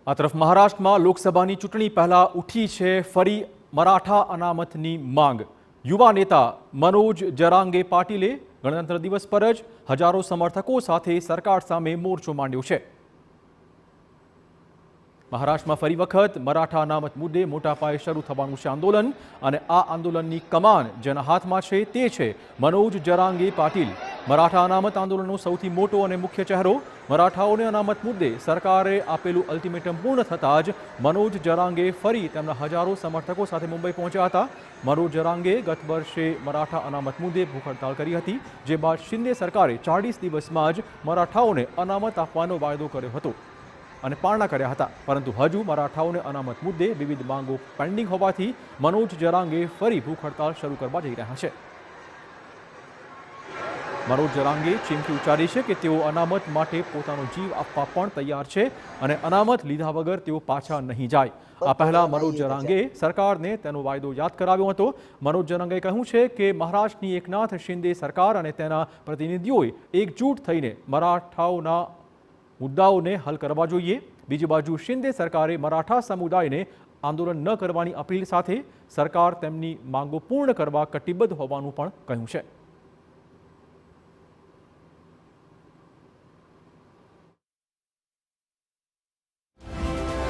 આ તરફ મહારાષ્ટ્રમાં લોકસભાની ચૂંટણી પહેલા ઉઠી છે ફરી મરાઠા અનામતની માંગ। યુવા નેતા મનોજ જરાંગે પાટીલે ગણતંત્ર દિવસ પર જ હજારો સમર્થકો સાથે સરકાર સામે મોરચો માંડ્યો છે। મહારાષ્ટ્રમાં ફરી વખત મરાઠા અનામત મુદ્દે મોટા પાયે શરૂ થવાનું છે આંદોલન અને આ આંદોલનની કમાન જેના હાથમાં છે તે છે મનોજ જરાંગે પાટીલ। મરાઠા અનામત આંદોલનનો સૌથી મોટો અને મુખ્ય ચહેરો। મરાઠાઓને અનામત મુદ્દે સરકારે આપેલું અલ્ટિમેટમ પૂર્ણ થતાં જ મનોજ જરાંગે ફરી તેમના હજારો સમર્થકો સાથે મુંબઈ પહોંચ્યા હતા। મનોજ જરાંગે ગત વર્ષે મરાઠા અનામત મુદ્દે ભૂખ હડતાળ કરી હતી, જે બાદ શિંદે સરકારે 40 દિવસમાં જ મરાઠાઓને અનામત આપવાનો વાયદો કર્યો હતો અને પારણા કર્યા હતા, પરંતુ હજુ મરાઠાઓને અનામત મુદ્દે વિવિધ માંગો પેન્ડિંગ હોવાથી મનોજ જરાંગે ફરી ભૂખ હડતાળ શરૂ કરવા જઈ રહ્યા છે। મનોજ જરાંગે ચીમકી ઉચ્ચારી છે કે તેઓ અનામત માટે પોતાનો જીવ આપવા પણ તૈયાર છે અને અનામત લીધા વગર તેઓ પાછા નહીં જાય। આ પહેલા મનોજ જરાંગે સરકારને તેનો વાયદો યાદ કરાવ્યો હતો। મનોજ જરાંગે કહ્યું છે કે મહારાષ્ટ્રની એકનાથ શિંદે સરકાર અને તેના પ્રતિનિધિઓએ એકજૂટ થઈને મરાઠાઓના મુદ્દાઓને હલ કરવા જોઈએ। બીજી બાજુ શિંદે સરકારે મરાઠા સમુદાયને આંદોલન ન કરવાની અપીલ સાથે સરકાર તેમની માંગો પૂર્ણ કરવા કટિબદ્ધ હોવાનું પણ કહ્યું છે।